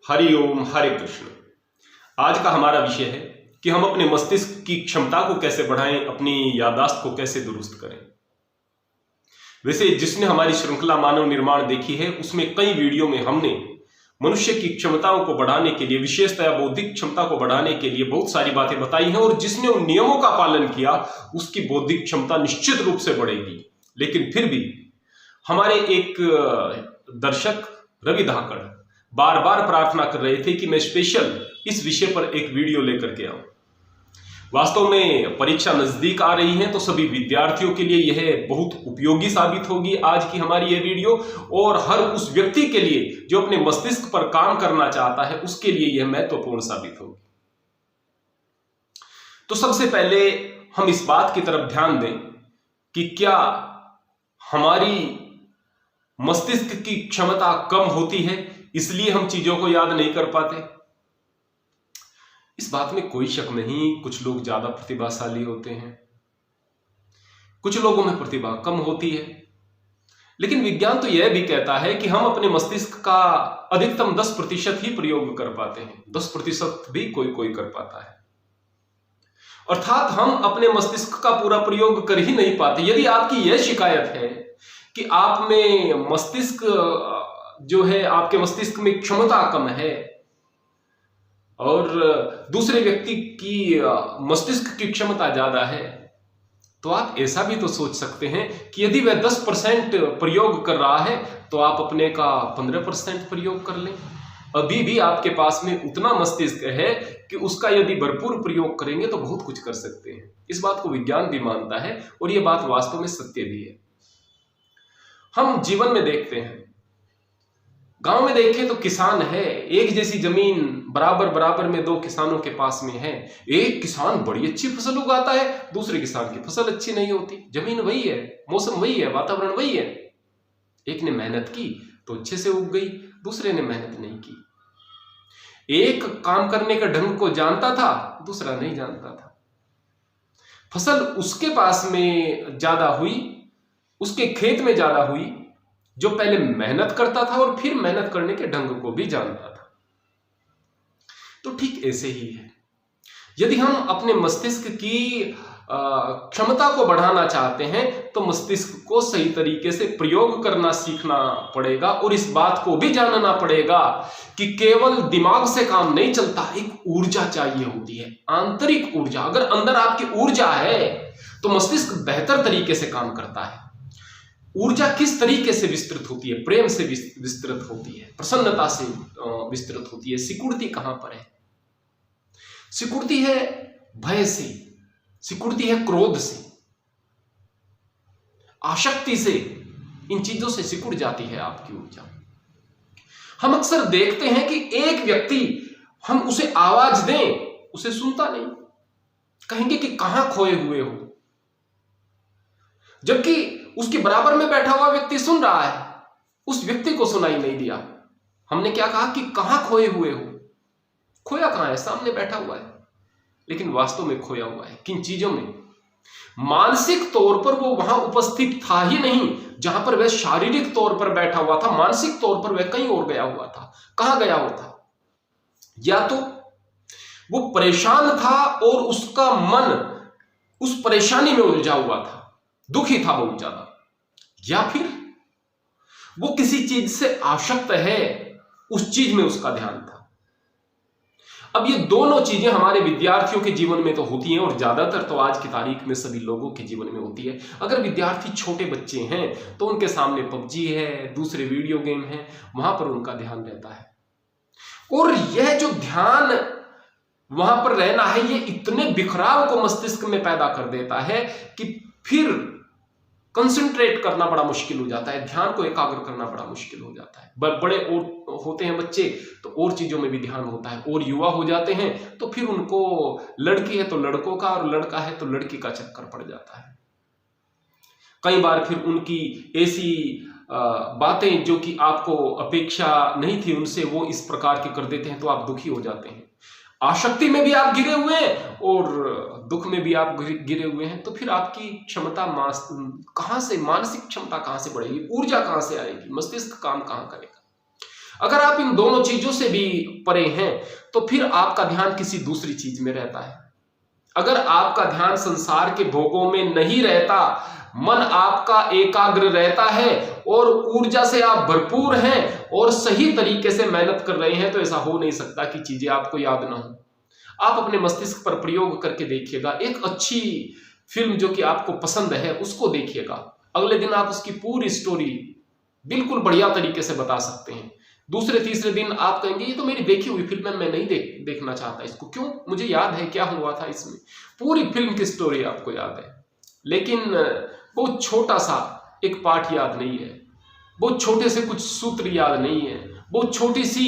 हरि ओम हरे कृष्ण। आज का हमारा विषय है कि हम अपने मस्तिष्क की क्षमता को कैसे बढ़ाएं, अपनी याददाश्त को कैसे दुरुस्त करें। वैसे जिसने हमारी श्रृंखला मानव निर्माण देखी है उसमें कई वीडियो में हमने मनुष्य की क्षमताओं को बढ़ाने के लिए, विशेषतया बौद्धिक क्षमता को बढ़ाने के लिए बहुत सारी बातें बताई हैं और जिसने उन नियमों का पालन किया उसकी बौद्धिक क्षमता निश्चित रूप से बढ़ेगी। लेकिन फिर भी हमारे एक दर्शक रवि धाकड़ बार बार प्रार्थना कर रहे थे कि मैं स्पेशल इस विषय पर एक वीडियो लेकर के आऊं। वास्तव में परीक्षा नजदीक आ रही है तो सभी विद्यार्थियों के लिए यह बहुत उपयोगी साबित होगी आज की हमारी यह वीडियो, और हर उस व्यक्ति के लिए जो अपने मस्तिष्क पर काम करना चाहता है उसके लिए यह महत्वपूर्ण साबित होगी। तो सबसे पहले हम इस बात की तरफ ध्यान दें कि क्या हमारी मस्तिष्क की क्षमता कम होती है इसलिए हम चीजों को याद नहीं कर पाते। इस बात में कोई शक नहीं, कुछ लोग ज्यादा प्रतिभाशाली होते हैं, कुछ लोगों में प्रतिभा कम होती है। लेकिन विज्ञान तो यह भी कहता है कि हम अपने मस्तिष्क का अधिकतम 10% ही प्रयोग कर पाते हैं। 10% भी कोई कोई कर पाता है, अर्थात हम अपने मस्तिष्क का पूरा प्रयोग कर ही नहीं पाते। यदि आपकी यह शिकायत है कि आप में मस्तिष्क जो है, आपके मस्तिष्क में क्षमता कम है और दूसरे व्यक्ति की मस्तिष्क की क्षमता ज्यादा है, तो आप ऐसा भी तो सोच सकते हैं कि यदि वह 10% प्रयोग कर रहा है तो आप अपने का 15% प्रयोग कर लें। अभी भी आपके पास में उतना मस्तिष्क है कि उसका यदि भरपूर प्रयोग करेंगे तो बहुत कुछ कर सकते हैं। इस बात को विज्ञान भी मानता है और यह बात वास्तव में सत्य भी है। हम जीवन में देखते हैं, गांव में देखें तो किसान है, एक जैसी जमीन बराबर बराबर में दो किसानों के पास में है। एक किसान बड़ी अच्छी फसल उगाता है, दूसरे किसान की फसल अच्छी नहीं होती। जमीन वही है, मौसम वही है, वातावरण वही है। एक ने मेहनत की तो अच्छे से उग गई, दूसरे ने मेहनत नहीं की। एक काम करने का ढंग को जानता था, दूसरा नहीं जानता था। फसल उसके पास में ज्यादा हुई, उसके खेत में ज्यादा हुई जो पहले मेहनत करता था और फिर मेहनत करने के ढंग को भी जानता था। तो ठीक ऐसे ही है, यदि हम अपने मस्तिष्क की क्षमता को बढ़ाना चाहते हैं तो मस्तिष्क को सही तरीके से प्रयोग करना सीखना पड़ेगा और इस बात को भी जानना पड़ेगा कि केवल दिमाग से काम नहीं चलता, एक ऊर्जा चाहिए होती है, आंतरिक ऊर्जा। अगर अंदर आपकी ऊर्जा है तो मस्तिष्क बेहतर तरीके से काम करता है। ऊर्जा किस तरीके से विस्तृत होती है? प्रेम से विस्तृत होती है, प्रसन्नता से विस्तृत होती है। सिकुड़ती कहां पर है? सिकुड़ती है भय से, सिकुड़ती है क्रोध से, आसक्ति से। इन चीजों से सिकुड़ जाती है आपकी ऊर्जा। हम अक्सर देखते हैं कि एक व्यक्ति, हम उसे आवाज दें, उसे सुनता नहीं, कहेंगे कि कहां खोए हुए हो, जबकि उसके बराबर में बैठा हुआ व्यक्ति सुन रहा है, उस व्यक्ति को सुनाई नहीं दिया। हमने क्या कहा कि कहां खोए हुए हो? खोया कहां है? सामने बैठा हुआ है, लेकिन वास्तव में खोया हुआ है किन चीजों में? मानसिक तौर पर वो वहां उपस्थित था ही नहीं जहां पर वह शारीरिक तौर पर बैठा हुआ था। मानसिक तौर पर वह कहीं और गया हुआ था। कहां गया हुआ था? या तो वो परेशान था और उसका मन उस परेशानी में उलझा हुआ था, दुखी था बहुत ज्यादा, या फिर वो किसी चीज से आसक्त है, उस चीज में उसका ध्यान था। अब ये दोनों चीजें हमारे विद्यार्थियों के जीवन में तो होती हैं और ज्यादातर तो आज की तारीख में सभी लोगों के जीवन में होती है। अगर विद्यार्थी छोटे बच्चे हैं तो उनके सामने पबजी है, दूसरे वीडियो गेम है, वहां पर उनका ध्यान रहता है। और यह जो ध्यान वहां पर रहना है, ये इतने बिखराव को मस्तिष्क में पैदा कर देता है कि फिर कंसंट्रेट करना बड़ा मुश्किल हो जाता है, ध्यान को एकाग्र करना बड़ा मुश्किल हो जाता है। बड़े और होते हैं बच्चे तो और चीजों में भी ध्यान होता है, और युवा हो जाते हैं तो फिर उनको लड़की है तो लड़कों का और लड़का है तो लड़की का चक्कर पड़ जाता है। कई बार फिर उनकी ऐसी बातें जो कि आपको अपेक्षा नहीं थी उनसे, वो इस प्रकार की कर देते हैं तो आप दुखी हो जाते हैं। आसक्ति में भी आप गिरे हुए हैं और दुख में भी आप गिरे हुए हैं, तो फिर आपकी क्षमता कहां से, मानसिक क्षमता कहां से बढ़ेगी? ऊर्जा कहां से आएगी? मस्तिष्क काम कहां करेगा? अगर आप इन दोनों चीजों से भी परे हैं तो फिर आपका ध्यान किसी दूसरी चीज में रहता है। अगर आपका ध्यान संसार के भोगों में नहीं रहता, मन आपका एकाग्र रहता है और ऊर्जा से आप भरपूर हैं और सही तरीके से मेहनत कर रहे हैं, तो ऐसा हो नहीं सकता कि चीजें आपको याद ना हो। आप अपने मस्तिष्क पर प्रयोग करके देखिएगा। एक अच्छी फिल्म जो कि आपको पसंद है उसको देखिएगा, अगले दिन आप उसकी पूरी स्टोरी बिल्कुल बढ़िया तरीके से बता सकते हैं। दूसरे तीसरे दिन आप कहेंगे ये तो मेरी देखी हुई फिल्म है, मैं नहीं देखना चाहता इसको, क्यों, मुझे याद है क्या हुआ था इसमें। पूरी फिल्म की स्टोरी आपको याद है, लेकिन बहुत छोटा सा एक पार्ट याद नहीं है, बहुत छोटे से कुछ सूत्र याद नहीं है, बहुत छोटी सी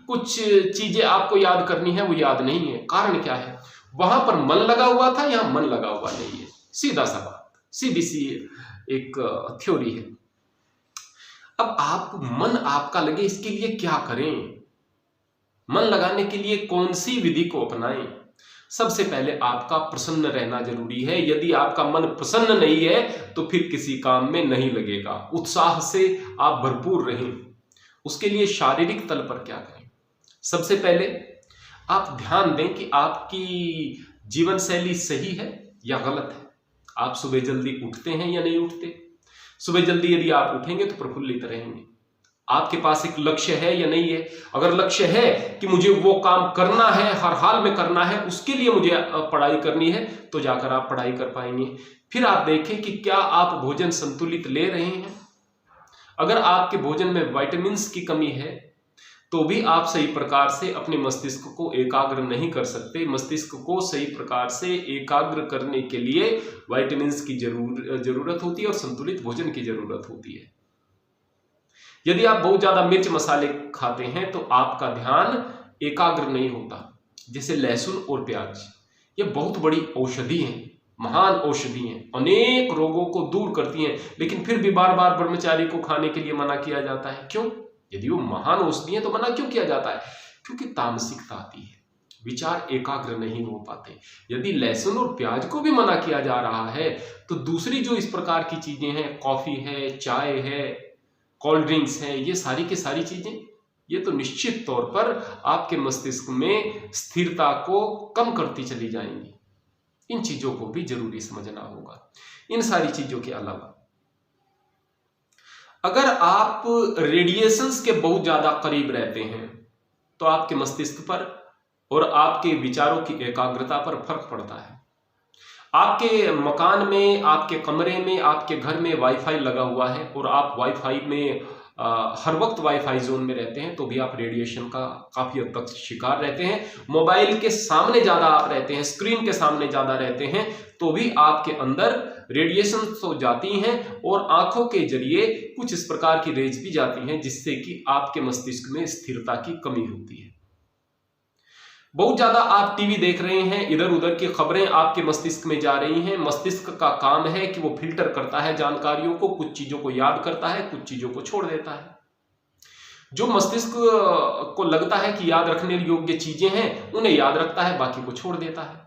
कुछ चीजें आपको याद करनी है वो याद नहीं है। कारण क्या है, वहां पर मन लगा हुआ था, यहां मन लगा हुआ नहीं है। सीधा सा बात, सीधी सी एक थ्योरी है। अब आप मन आपका लगे इसके लिए क्या करें, मन लगाने के लिए कौन सी विधि को अपनाएं। सबसे पहले आपका प्रसन्न रहना जरूरी है। यदि आपका मन प्रसन्न नहीं है तो फिर किसी काम में नहीं लगेगा। उत्साह से आप भरपूर रहें। उसके लिए शारीरिक तल पर क्या करें, सबसे पहले आप ध्यान दें कि आपकी जीवन शैली सही है या गलत है। आप सुबह जल्दी उठते हैं या नहीं उठते। सुबह जल्दी यदि आप उठेंगे तो प्रफुल्लित रहेंगे। आपके पास एक लक्ष्य है या नहीं है। अगर लक्ष्य है कि मुझे वो काम करना है, हर हाल में करना है, उसके लिए मुझे पढ़ाई करनी है, तो जाकर आप पढ़ाई कर पाएंगे। फिर आप देखें कि क्या आप भोजन संतुलित ले रहे हैं। अगर आपके भोजन में विटामिन्स की कमी है तो भी आप सही प्रकार से अपने मस्तिष्क को एकाग्र नहीं कर सकते। मस्तिष्क को सही प्रकार से एकाग्र करने के लिए विटामिन्स की जरूरत होती है और संतुलित भोजन की जरूरत होती है। यदि आप बहुत ज्यादा मिर्च मसाले खाते हैं तो आपका ध्यान एकाग्र नहीं होता। जैसे लहसुन और प्याज, ये बहुत बड़ी औषधि हैं, महान औषधि हैं, अनेक रोगों को दूर करती हैं, लेकिन फिर भी बार बार ब्रह्मचारी को खाने के लिए मना किया जाता है। क्यों? यदि वो महान औषधि है तो मना क्यों किया जाता है? क्योंकि तामसिकता आती है, विचार एकाग्र नहीं हो पाते। यदि लहसुन और प्याज को भी मना किया जा रहा है तो दूसरी जो इस प्रकार की चीजें हैं, कॉफी है, चाय है, कोल्ड ड्रिंक्स हैं, ये सारी की सारी चीजें, ये तो निश्चित तौर पर आपके मस्तिष्क में स्थिरता को कम करती चली जाएंगी। इन चीजों को भी जरूरी समझना होगा। इन सारी चीजों के अलावा अगर आप रेडिएशंस के बहुत ज्यादा करीब रहते हैं तो आपके मस्तिष्क पर और आपके विचारों की एकाग्रता पर फर्क पड़ता है। आपके मकान में, आपके कमरे में, आपके घर में वाईफाई लगा हुआ है और आप वाईफाई में हर वक्त वाईफाई जोन में रहते हैं तो भी आप रेडिएशन का काफी हद तक शिकार रहते हैं। मोबाइल के सामने ज्यादा आप रहते हैं, स्क्रीन के सामने ज्यादा रहते हैं तो भी आपके अंदर रेडिएशन तो जाती हैं और आंखों के जरिए कुछ इस प्रकार की रेज भी जाती हैं जिससे कि आपके मस्तिष्क में स्थिरता की कमी होती है। बहुत ज्यादा आप टीवी देख रहे हैं, इधर उधर की खबरें आपके मस्तिष्क में जा रही हैं। मस्तिष्क का काम है कि वो फिल्टर करता है जानकारियों को, कुछ चीजों को याद करता है, कुछ चीजों को छोड़ देता है। जो मस्तिष्क को लगता है कि याद रखने योग्य चीजें हैं उन्हें याद रखता है, बाकी को छोड़ देता है।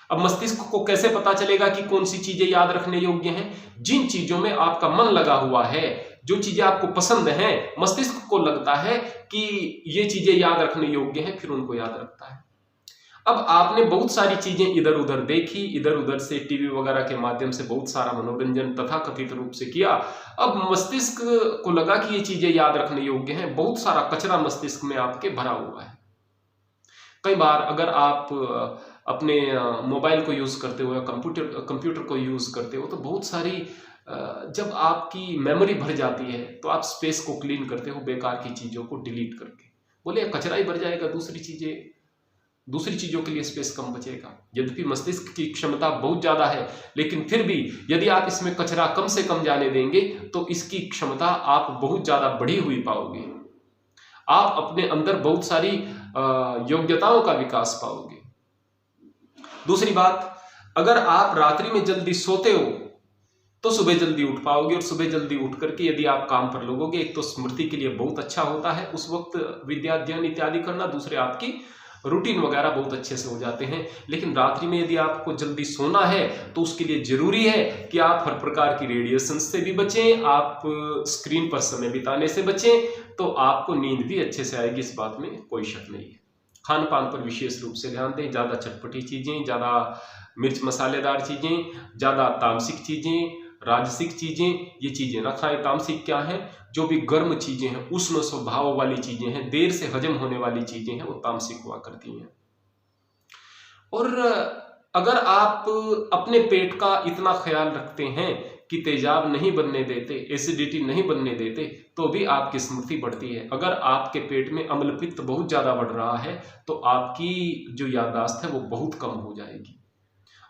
अब मस्तिष्क को कैसे पता चलेगा कि कौन सी चीजें याद रखने योग्य हैं? जिन चीजों में आपका मन लगा हुआ है, जो चीजें आपको पसंद हैं, मस्तिष्क को लगता है कि ये चीजें याद रखने योग्य हैं, फिर उनको याद रखता है। अब आपने बहुत सारी चीजें इधर उधर देखी, इधर उधर से टीवी वगैरह के माध्यम से बहुत सारा मनोरंजन तथाकथित रूप से किया। अब मस्तिष्क को लगा कि ये चीजें याद रखने योग्य हैं, बहुत सारा कचरा मस्तिष्क में आपके भरा हुआ है। कई बार अगर आप अपने मोबाइल को यूज करते हो या कंप्यूटर को यूज करते हो तो बहुत सारी जब आपकी मेमोरी भर जाती है तो आप स्पेस को क्लीन करते हो बेकार की चीजों को डिलीट करके। बोले कचरा ही भर जाएगा, दूसरी चीजों के लिए स्पेस कम बचेगा। यद्यपि मस्तिष्क की क्षमता बहुत ज्यादा है, लेकिन फिर भी यदि आप इसमें कचरा कम से कम जाने देंगे तो इसकी क्षमता आप बहुत ज्यादा बढ़ी हुई पाओगे। आप अपने अंदर बहुत सारी योग्यताओं का विकास पाओगे। दूसरी बात, अगर आप रात्रि में जल्दी सोते हो तो सुबह जल्दी उठ पाओगे और सुबह जल्दी उठ करके यदि आप काम पर लगोगे, एक तो स्मृति के लिए बहुत अच्छा होता है उस वक्त विद्या अध्ययन इत्यादि करना, दूसरे आपकी रूटीन वगैरह बहुत अच्छे से हो जाते हैं। लेकिन रात्रि में यदि आपको जल्दी सोना है तो उसके लिए जरूरी है कि आप हर प्रकार की रेडिएशन से भी बचें, आप स्क्रीन पर समय बिताने से बचें, तो आपको नींद भी अच्छे से आएगी, इस बात में कोई शक नहीं है। खान पान पर विशेष रूप से ध्यान दें, ज़्यादा चटपटी चीज़ें, ज़्यादा मिर्च मसालेदार चीज़ें, ज़्यादा तामसिक चीज़ें, राजसिक चीज़ें, ये चीज़ें ना खाएं। तामसिक क्या है? जो भी गर्म चीज़ें हैं, उष्ण स्वभाव वाली चीज़ें हैं, देर से हजम होने वाली चीज़ें हैं, वो तामसिक हुआ करती हैं। और अगर आप अपने पेट का इतना ख्याल रखते हैं कि तेजाब नहीं बनने देते, एसिडिटी नहीं बनने देते, तो भी आपकी स्मृति बढ़ती है। अगर आपके पेट में अम्लपित्त बहुत ज़्यादा बढ़ रहा है तो आपकी जो याददाश्त है वो बहुत कम हो जाएगी।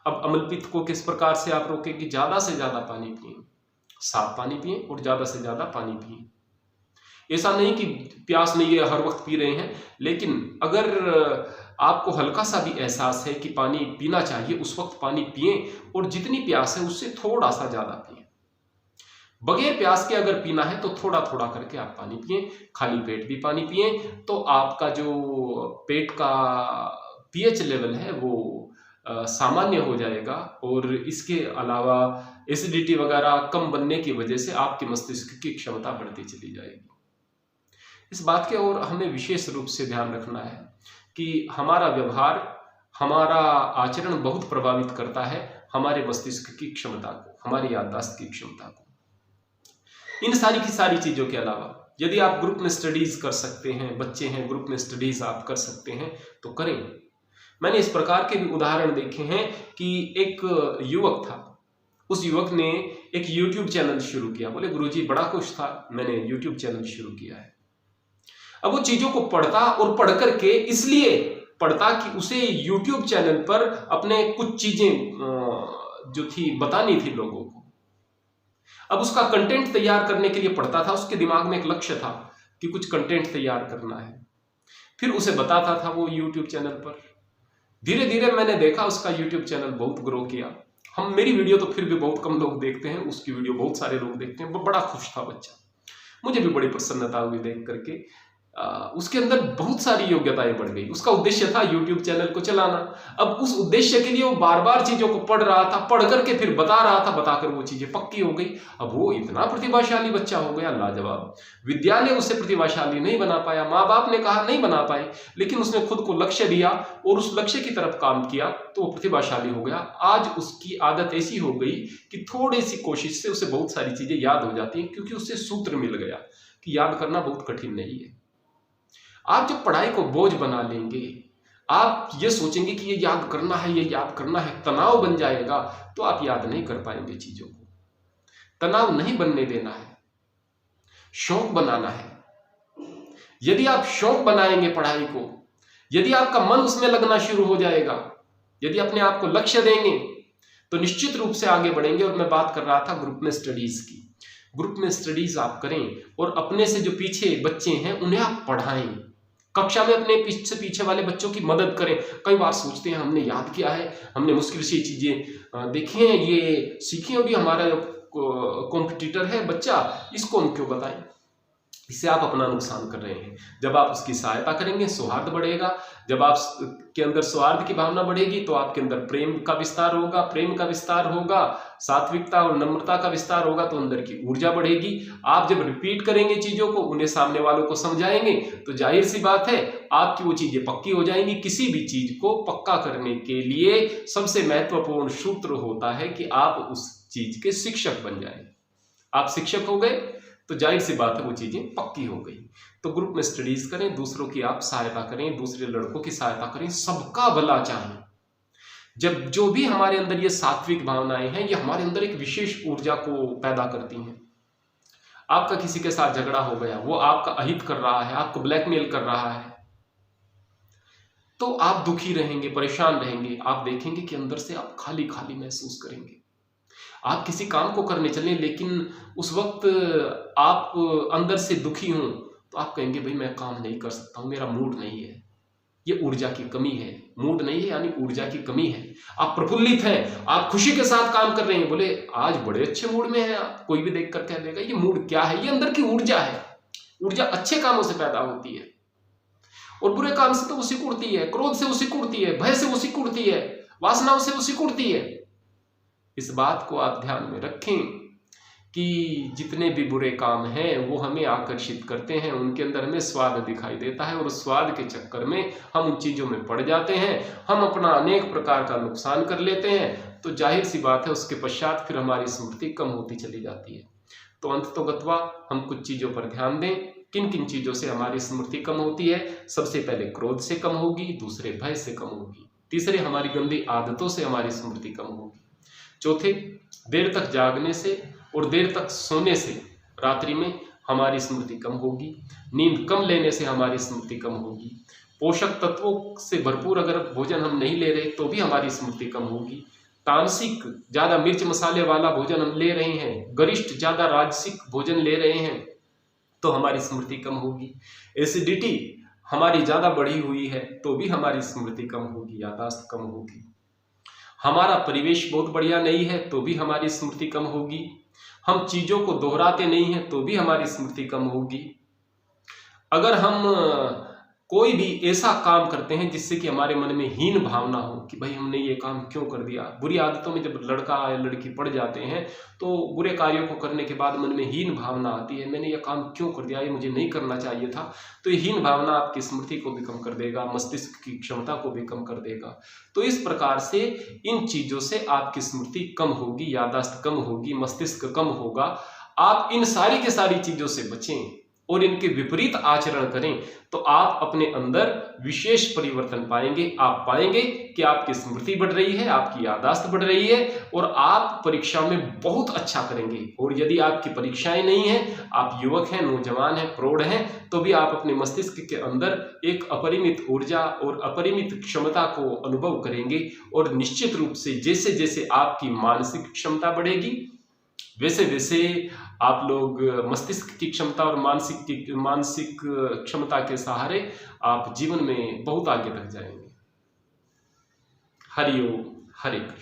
अब अम्लपित्त को किस प्रकार से आप रोकेंगे? ज़्यादा से ज़्यादा पानी पिए, साफ पानी पिए और ज़्यादा से ज़्यादा पानी पिए। ऐसा नहीं कि प्यास नहीं है हर वक्त पी रहे हैं, लेकिन अगर आपको हल्का सा भी एहसास है कि पानी पीना चाहिए, उस वक्त पानी पिए और जितनी प्यास है उससे थोड़ा सा ज़्यादा पिए। बगैर प्यास के अगर पीना है तो थोड़ा थोड़ा करके आप पानी पिए, खाली पेट भी पानी पिए, तो आपका जो पेट का पीएच लेवल है वो सामान्य हो जाएगा। और इसके अलावा एसिडिटी वगैरह कम बनने की वजह से आपके मस्तिष्क की क्षमता बढ़ती चली जाएगी। इस बात के और हमें विशेष रूप से ध्यान रखना है कि हमारा व्यवहार, हमारा आचरण बहुत प्रभावित करता है हमारे मस्तिष्क की क्षमता को, हमारी याददाश्त की क्षमता को। इन सारी की सारी चीज़ों के अलावा यदि आप ग्रुप में स्टडीज कर सकते हैं, बच्चे हैं ग्रुप में स्टडीज आप कर सकते हैं तो करें। मैंने इस प्रकार के भी उदाहरण देखे हैं कि एक युवक था, उस युवक ने एक YouTube चैनल शुरू किया। बोले गुरुजी बड़ा खुश था, मैंने YouTube चैनल शुरू किया है। अब वो चीजों को पढ़ता और पढ़ करके इसलिए पढ़ता कि उसे YouTube चैनल पर अपने कुछ चीजें जो थी बतानी थी लोगों को। अब उसका कंटेंट तैयार करने के लिए पढ़ता था, उसके दिमाग में एक लक्ष्य था कि कुछ कंटेंट तैयार करना है, फिर उसे बताता था वो YouTube चैनल पर। धीरे धीरे मैंने देखा उसका YouTube चैनल बहुत ग्रो किया। मेरी वीडियो तो फिर भी बहुत कम लोग देखते हैं, उसकी वीडियो बहुत सारे लोग देखते हैं। बड़ा खुश था बच्चा, मुझे भी बड़ी प्रसन्नता हुई देख करके। उसके अंदर बहुत सारी योग्यताएं बढ़ गई। उसका उद्देश्य था YouTube चैनल को चलाना। अब उस उद्देश्य के लिए वो बार बार चीजों को पढ़ रहा था, पढ़ करके फिर बता रहा था, बताकर वो चीजें पक्की हो गई। अब वो इतना प्रतिभाशाली बच्चा हो गया, लाजवाब। विद्यालय उसे प्रतिभाशाली नहीं बना पाया, माँ बाप ने कहा नहीं बना पाए, लेकिन उसने खुद को लक्ष्य दिया और उस लक्ष्य की तरफ काम किया तो वो प्रतिभाशाली हो गया। आज उसकी आदत ऐसी हो गई कि थोड़ी सी कोशिश से उसे बहुत सारी चीजें याद हो जाती हैं, क्योंकि उसे सूत्र मिल गया कि याद करना बहुत कठिन नहीं है। आप जब पढ़ाई को बोझ बना लेंगे, आप ये सोचेंगे कि ये याद करना है, ये याद करना है, तनाव बन जाएगा, तो आप याद नहीं कर पाएंगे चीजों को। तनाव नहीं बनने देना है, शौक बनाना है। यदि आप शौक बनाएंगे पढ़ाई को, यदि आपका मन उसमें लगना शुरू हो जाएगा, यदि अपने आप को लक्ष्य देंगे, तो निश्चित रूप से आगे बढ़ेंगे। और मैं बात कर रहा था ग्रुप में स्टडीज की। ग्रुप में स्टडीज आप करें और अपने से जो पीछे बच्चे हैं उन्हें आप पढ़ाएं। कक्षा में अपने पीछे वाले बच्चों की मदद करें। कई बार सोचते हैं हमने याद किया है, हमने मुश्किल से चीजें देखी हैं, ये सीखी हैं, और ये हमारा कॉम्पिटिटर है बच्चा, इसको हम क्यों बताएं? इससे आप अपना नुकसान कर रहे हैं। जब आप उसकी सहायता करेंगे, सौहार्द बढ़ेगा। जब आप के अंदर सौहार्द की भावना बढ़ेगी तो आपके अंदर प्रेम का विस्तार होगा, प्रेम का विस्तार होगा, सात्विकता और नम्रता का विस्तार होगा, तो अंदर की ऊर्जा बढ़ेगी। आप जब रिपीट करेंगे चीजों को, उन्हें सामने वालों को समझाएंगे, तो जाहिर सी बात है आपकी वो चीजें पक्की हो जाएंगी। किसी भी चीज को पक्का करने के लिए सबसे महत्वपूर्ण सूत्र होता है कि आप उस चीज के शिक्षक बन जाएं। आप शिक्षक हो गए तो जाहिर सी बात है वो चीजें पक्की हो गई। तो ग्रुप में स्टडीज करें, दूसरों की आप सहायता करें, दूसरे लड़कों की सहायता करें, सबका भला चाहें। जब जो भी हमारे अंदर ये सात्विक भावनाएं हैं, ये हमारे अंदर एक विशेष ऊर्जा को पैदा करती हैं। आपका किसी के साथ झगड़ा हो गया, वो आपका अहित कर रहा है, आपको ब्लैकमेल कर रहा है, तो आप दुखी रहेंगे, परेशान रहेंगे। आप देखेंगे कि अंदर से आप खाली खाली महसूस करेंगे। आप किसी काम को करने चलें, लेकिन उस वक्त आप अंदर से दुखी हों, तो आप कहेंगे भाई मैं काम नहीं कर सकता हूं, मेरा मूड नहीं है। ये ऊर्जा की कमी है। मूड नहीं है यानी ऊर्जा की कमी है। आप प्रफुल्लित हैं, आप खुशी के साथ काम कर रहे हैं, बोले आज बड़े अच्छे मूड में हैं आप, कोई भी देखकर कह देगा ये मूड क्या है? ये अंदर की ऊर्जा है। ऊर्जा अच्छे कामों से पैदा होती है। और बुरे काम से तो वो सिकुड़ती है, क्रोध से वो सिकुड़ती है, भय से वो सिकुड़ती है, वासनाओं से वो सिकुड़ती है। इस बात को आप ध्यान में रखें कि जितने भी बुरे काम हैं वो हमें आकर्षित करते हैं, उनके अंदर हमें स्वाद दिखाई देता है, और उस स्वाद के चक्कर में हम उन चीज़ों में पड़ जाते हैं, हम अपना अनेक प्रकार का नुकसान कर लेते हैं। तो जाहिर सी बात है उसके पश्चात फिर हमारी स्मृति कम होती चली जाती है। तो अंततोगत्वा हम कुछ चीज़ों पर ध्यान दें, किन किन चीज़ों से हमारी स्मृति कम होती है। सबसे पहले क्रोध से कम होगी, दूसरे भय से कम होगी, तीसरे हमारी गंदी आदतों से हमारी स्मृति कम होगी, चौथे देर तक जागने से और देर तक सोने से रात्रि में हमारी स्मृति कम होगी, नींद कम लेने से हमारी स्मृति कम होगी, पोषक तत्वों से भरपूर अगर भोजन हम नहीं ले रहे तो भी हमारी स्मृति कम होगी, तामसिक ज़्यादा मिर्च मसाले वाला भोजन हम ले रहे हैं, गरिष्ठ ज़्यादा राजसिक भोजन ले रहे हैं तो हमारी स्मृति कम होगी, एसिडिटी हमारी ज़्यादा बढ़ी हुई है तो भी हमारी स्मृति कम होगी, याददाश्त कम होगी, हमारा परिवेश बहुत बढ़िया नहीं है तो भी हमारी स्मृति कम होगी, हम चीज़ों को दोहराते नहीं हैं तो भी हमारी स्मृति कम होगी, अगर हम कोई भी ऐसा काम करते हैं जिससे कि हमारे मन में हीन भावना हो कि भाई हमने ये काम क्यों कर दिया। बुरी आदतों में जब लड़का या लड़की पड़ जाते हैं तो बुरे कार्यों को करने के बाद मन में हीन भावना आती है, मैंने ये काम क्यों कर दिया, ये मुझे नहीं करना चाहिए था। तो ये हीन भावना आपकी स्मृति को भी कम कर देगा, मस्तिष्क की क्षमता को भी कम कर देगा। तो इस प्रकार से इन चीज़ों से आपकी स्मृति कम होगी, याददाश्त कम होगी, मस्तिष्क कम होगा। आप इन सारी के सारी चीज़ों से बचें और इनके विपरीत आचरण करें तो आप अपने अंदर विशेष परिवर्तन पाएंगे। आप पाएंगे कि आपकी स्मृति बढ़ रही है, आपकी याददाश्त बढ़ रही है और आप परीक्षा में बहुत अच्छा करेंगे। और यदि आपकी परीक्षाएं नहीं हैं, आप युवक हैं, नौजवान हैं, प्रौढ़ हैं, तो भी आप अपने मस्तिष्क के अंदर एक अपरिमित ऊर्जा और अपरिमित क्षमता को अनुभव करेंगे। और निश्चित रूप से जैसे जैसे आपकी मानसिक क्षमता बढ़ेगी वैसे वैसे आप लोग मस्तिष्क की क्षमता और मानसिक क्षमता के सहारे आप जीवन में बहुत आगे तक जाएंगे। हरि ओम, हरे कृष्ण।